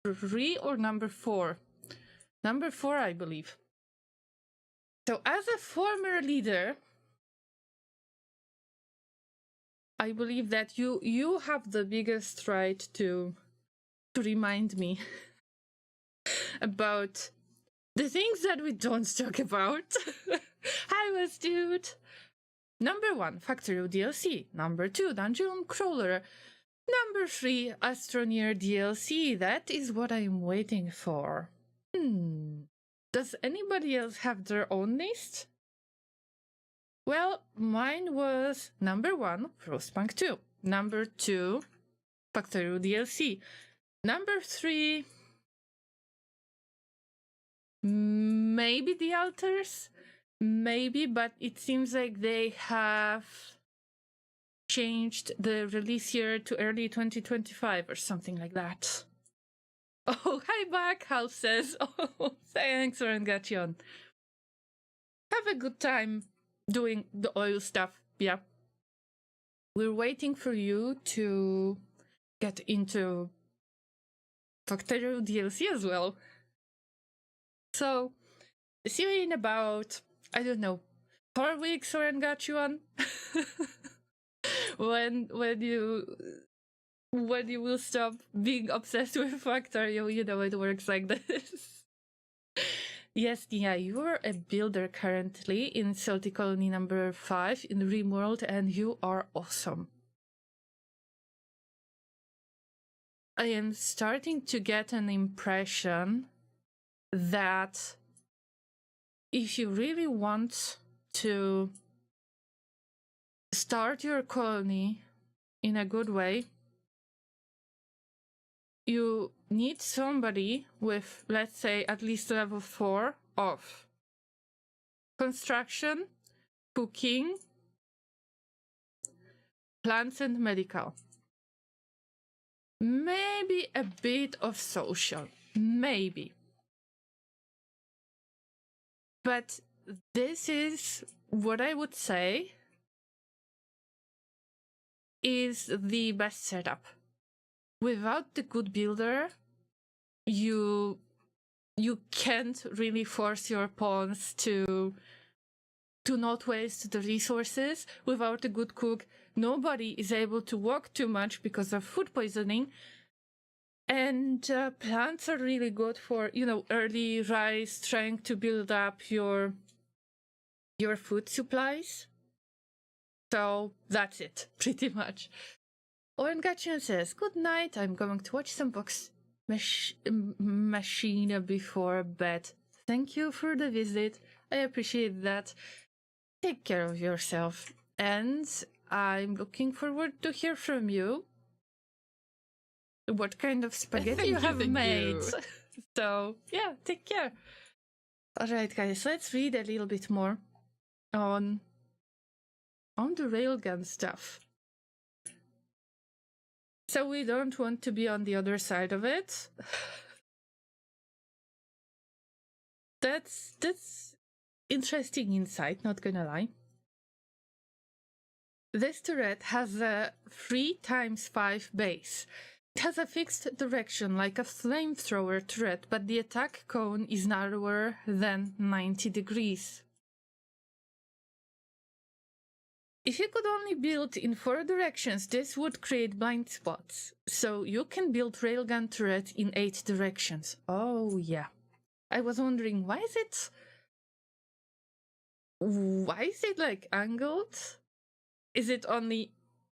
3 or number 4? Number 4, I believe. So as a former leader, I believe that you have the biggest right to remind me about the things that we don't talk about. Hi, West Dude. Number 1, Factorio DLC. Number 2, Dungeon Crawler. Number 3, Astroneer DLC. That is what I'm waiting for. Does anybody else have their own list? Well, mine was number 1, Frostpunk 2. Number 2, Factorio DLC. Number 3, maybe the Altars? Maybe, but it seems like they have changed the release year to early 2025 or something like that. Oh, hi back, Hal says. Oh, thanks, Orangation. Have a good time doing the oil stuff, yeah. We're waiting for you to get into Factorio DLC as well. So, see you in about, I don't know, 4 weeks, Orangation? when you will stop being obsessed with Factorio, you know it works like this. Yes, Nia, you are a builder currently in Celtic Colony number 5 in Rimworld, and you are awesome. I am starting to get an impression that if you really want to start your colony in a good way, you need somebody with, let's say, at least level 4 of construction, cooking, plants and medical. Maybe a bit of social. Maybe. But this is what I would say is the best setup. Without the good builder, you can't really force your pawns to not waste the resources. Without a good cook, nobody is able to walk too much because of food poisoning. And plants are really good for, early rise, trying to build up your food supplies. So that's it, pretty much. Orangation says, good night, I'm going to watch some Vox Machina before bed. Thank you for the visit, I appreciate that. Take care of yourself, and I'm looking forward to hear from you what kind of spaghetti you have made. So, yeah, take care. Alright, guys, let's read a little bit more on the railgun stuff. So we don't want to be on the other side of it. That's interesting insight, not gonna lie. This turret has a 3x5 base. It has a fixed direction like a flamethrower turret, but the attack cone is narrower than 90 degrees. If you could only build in 4 directions, this would create blind spots. So you can build railgun turret in 8 directions. Oh yeah. I was wondering, why is it like angled? Is it only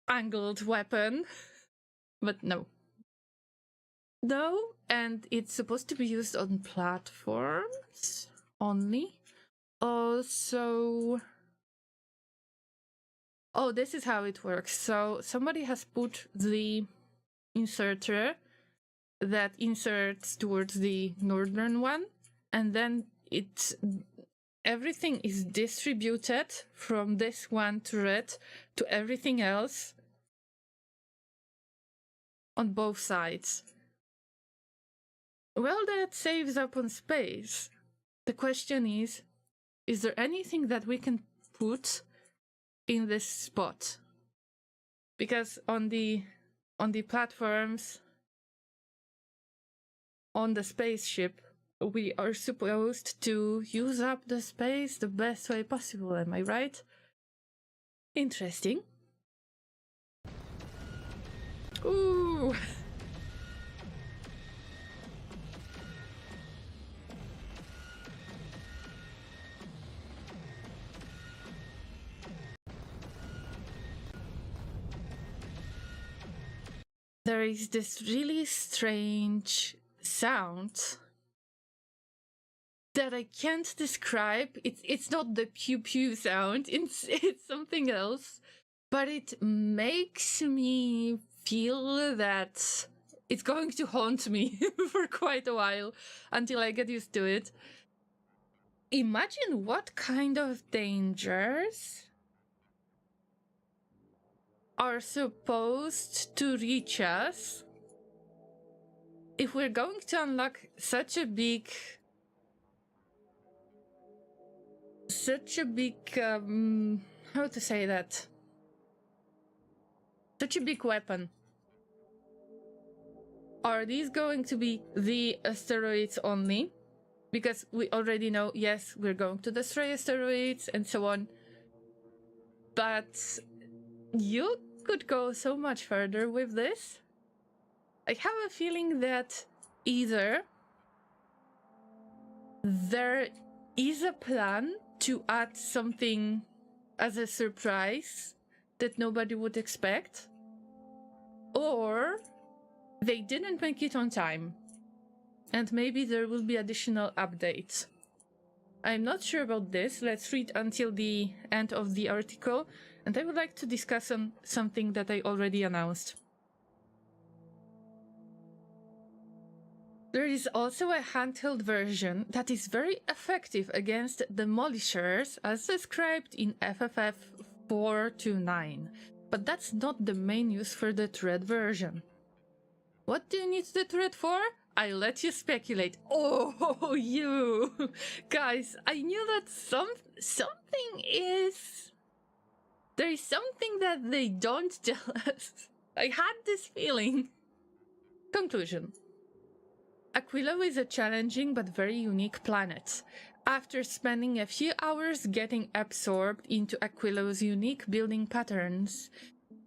angled weapon? But no. No, and it's supposed to be used on platforms only. Also... Oh, this is how it works. So somebody has put the inserter that inserts towards the northern one, and then everything is distributed from this one turret to everything else on both sides. Well, that saves up on space. The question is there anything that we can put in this spot? Because on the platforms, on the spaceship, we are supposed to use up the space the best way possible, am I right? Interesting. Ooh! There is this really strange sound that I can't describe. It's not the pew pew sound, it's something else. But it makes me feel that it's going to haunt me for quite a while until I get used to it. Imagine what kind of dangers are supposed to reach us if we're going to unlock such a big how to say that? Such a big weapon. Are these going to be the asteroids only? Because we already know, yes, we're going to destroy asteroids and so on. But you could go so much further with this. I have a feeling that either there is a plan to add something as a surprise that nobody would expect, or they didn't make it on time, and maybe there will be additional updates. I'm not sure about this. Let's read until the end of the article, and I would like to discuss on something that I already announced. There is also a handheld version that is very effective against demolishers as described in FFF 429, but that's not the main use for the turret version. What do you need the turret for? I'll let you speculate. Oh, you! Guys, I knew that something is... There is something that they don't tell us. I had this feeling. Conclusion. Aquilo is a challenging but very unique planet. After spending a few hours getting absorbed into Aquilo's unique building patterns,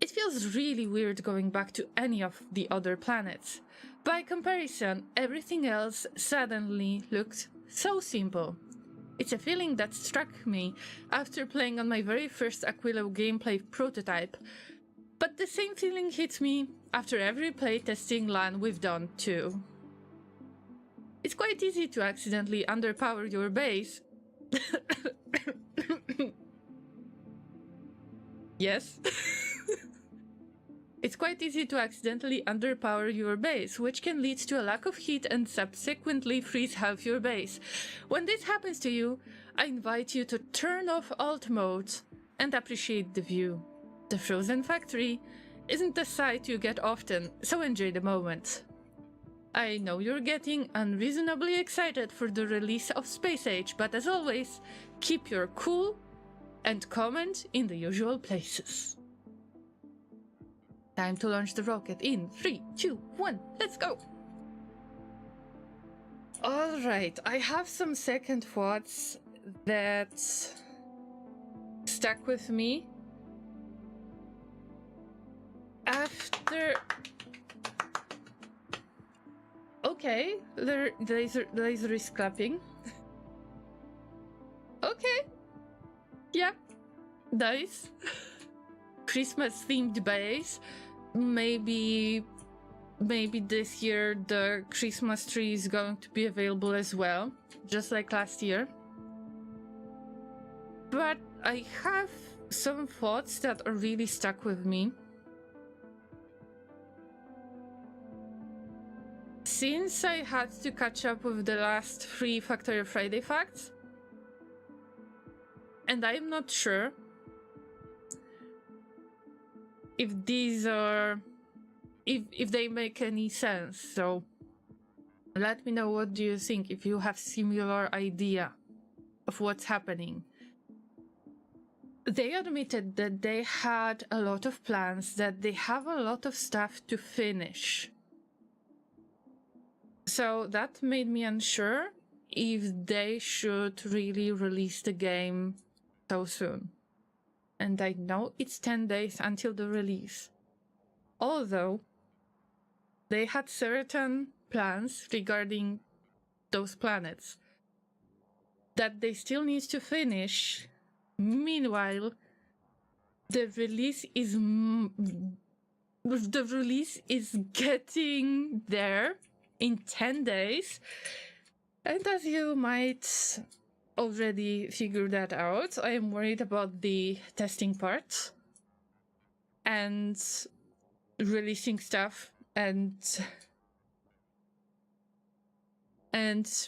it feels really weird going back to any of the other planets. By comparison, everything else suddenly looked so simple. It's a feeling that struck me after playing on my very first Aquilo gameplay prototype, but the same feeling hits me after every playtesting LAN we've done too. It's quite easy to accidentally underpower your base. Yes. It's quite easy to accidentally underpower your base, which can lead to a lack of heat and subsequently freeze half your base. When this happens to you, I invite you to turn off alt mode and appreciate the view. The frozen factory isn't a sight you get often, so enjoy the moment. I know you're getting unreasonably excited for the release of Space Age, but as always, keep your cool and comment in the usual places. Time to launch the rocket in 3, 2, 1, let's go! Alright, I have some second thoughts that stuck with me after... Okay, the laser is clapping. Okay. Yeah. Nice. Christmas themed base. Maybe this year the Christmas tree is going to be available as well, just like last year. But I have some thoughts that are really stuck with me. Since I had to catch up with the last 3 Factory Friday facts, and I'm not sure if these are... if they make any sense, so let me know what do you think, if you have similar idea of what's happening. They admitted that they had a lot of plans, that they have a lot of stuff to finish. So that made me unsure if they should really release the game so soon. And I know it's 10 days until the release. Although they had certain plans regarding those planets that they still need to finish. Meanwhile, the release is getting there in 10 days. And as you might already figure that out, I am worried about the testing part and releasing stuff and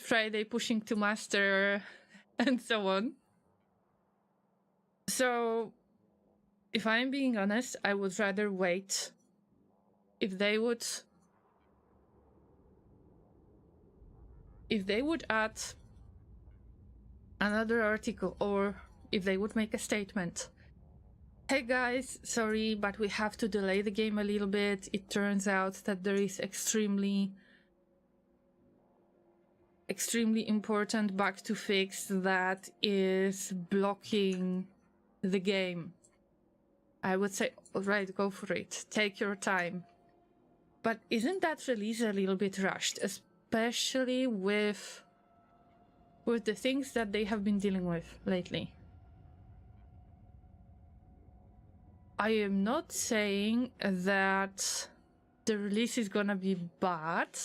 Friday pushing to master and so on. So if I'm being honest, I would rather wait. If they would add another article, or if they would make a statement, hey guys, sorry, but we have to delay the game a little bit. It turns out that there is extremely important bug to fix that is blocking the game. I would say, alright, go for it. Take your time. But isn't that release a little bit rushed? Especially with the things that they have been dealing with lately. I am not saying that the release is gonna be bad,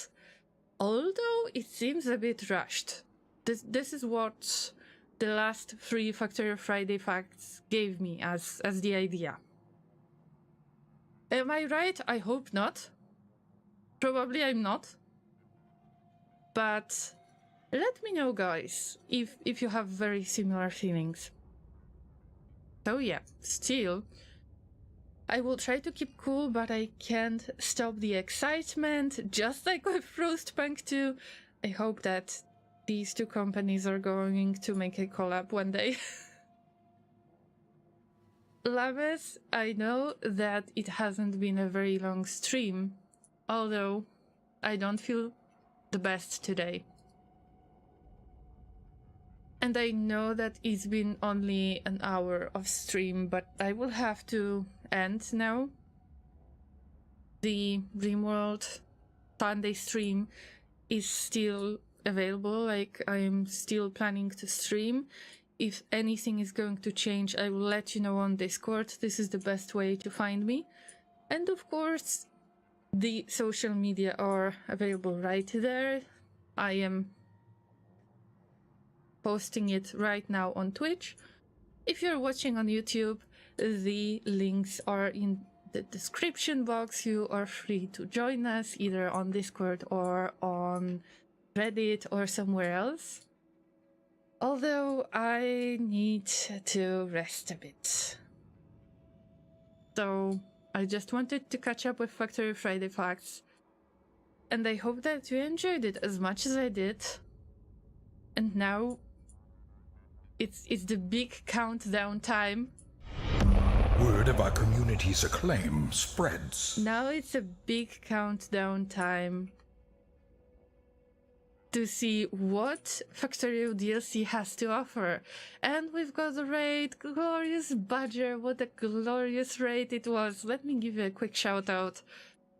although it seems a bit rushed. This is what the last 3 Factory Friday facts gave me as the idea. Am I right? I hope not. Probably I'm not. But let me know, guys, if you have very similar feelings. So yeah, still, I will try to keep cool, but I can't stop the excitement, just like with Frostpunk 2. I hope that these 2 companies are going to make a collab one day. Llamas, I know that it hasn't been a very long stream, although I don't feel the best today. And I know that it's been only an hour of stream, but I will have to end now. The RimWorld Sunday stream is still available, like I'm still planning to stream. If anything is going to change, I will let you know on Discord. This is the best way to find me. And of course, the social media are available right there. I am posting it right now on Twitch. If you're watching on YouTube, the links are in the description box. You are free to join us either on Discord or on Reddit or somewhere else. Although I need to rest a bit. So I just wanted to catch up with Factory Friday Facts. And I hope that you enjoyed it as much as I did. And now it's the big countdown time. Word of our community's acclaim spreads. Now it's a big countdown time to see what Factorio DLC has to offer. And we've got the raid, Glorious Badger. What a glorious raid it was. Let me give you a quick shout out.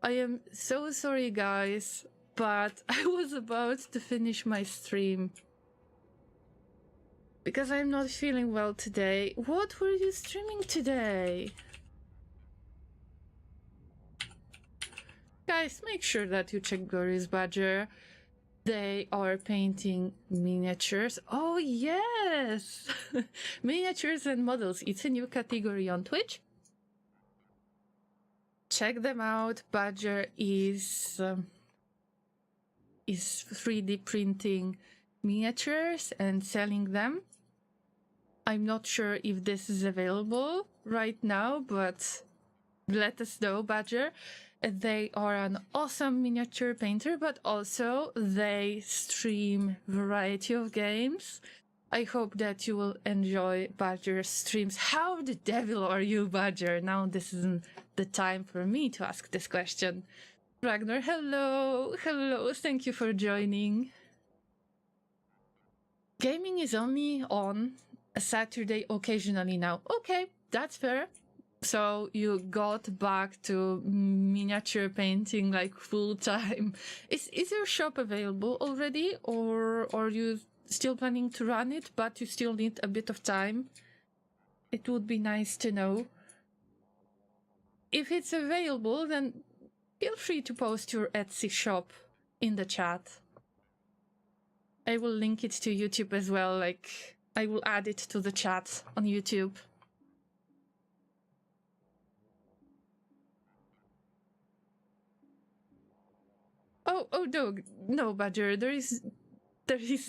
I am so sorry, guys, but I was about to finish my stream because I'm not feeling well today. What were you streaming today? Guys, make sure that you check Glorious Badger. They are painting miniatures. Oh, yes! Miniatures and models. It's a new category on Twitch. Check them out. Badger is 3D printing miniatures and selling them. I'm not sure if this is available right now, but let us know, Badger. They are an awesome miniature painter, but also they stream variety of games. I hope that you will enjoy Badger's streams. How the devil are you, Badger? Now this isn't the time for me to ask this question. Ragnar, hello. Hello, thank you for joining. Gaming is only on a Saturday occasionally now. Okay, that's fair. So you got back to miniature painting like full time. Is your shop available already, or are you still planning to run it, but you still need a bit of time? It would be nice to know. If it's available, then feel free to post your Etsy shop in the chat. I will link it to YouTube as well, like I will add it to the chat on YouTube. Oh no, Badger, there is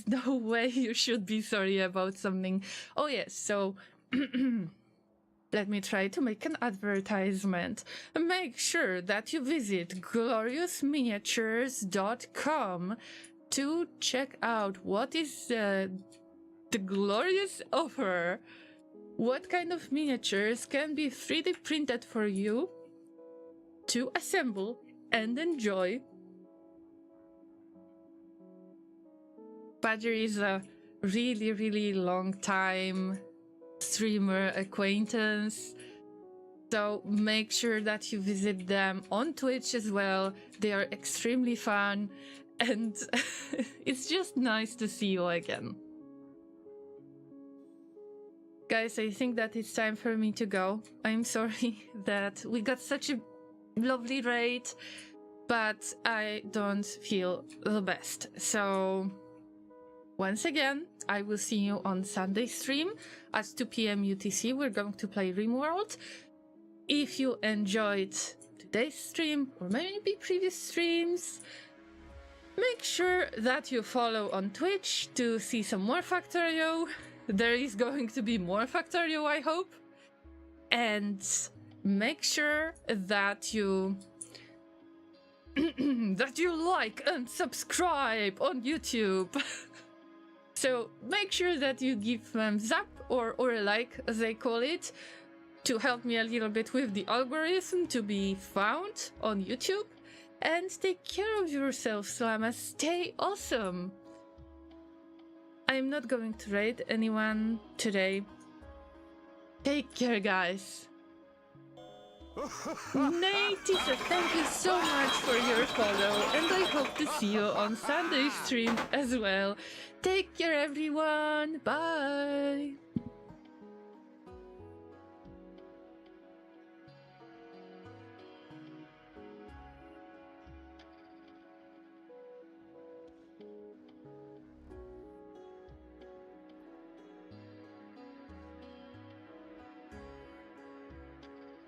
no way you should be sorry about something. Oh yes, so let me try to make an advertisement. Make sure that you visit gloriousminiatures.com to check out what is the glorious offer. What kind of miniatures can be 3D printed for you to assemble and enjoy. Badger is a really long time streamer acquaintance, so make sure that you visit them on Twitch as well. They are extremely fun, and it's just nice to see you again. Guys, I think that it's time for me to go. I'm sorry that we got such a lovely raid, but I don't feel the best. So once again, I will see you on Sunday stream at 2 p.m. UTC. We're going to play RimWorld. If you enjoyed today's stream, or maybe previous streams, make sure that you follow on Twitch to see some more Factorio. There is going to be more Factorio, I hope. And make sure that you like and subscribe on YouTube. So make sure that you give thumbs up or a like, as they call it, to help me a little bit with the algorithm to be found on YouTube. And take care of yourselves, Llama. Stay awesome. I'm not going to raid anyone today. Take care, guys. Natisa, thank you so much for your follow, and I hope to see you on Sunday stream as well. Take care, everyone. Bye.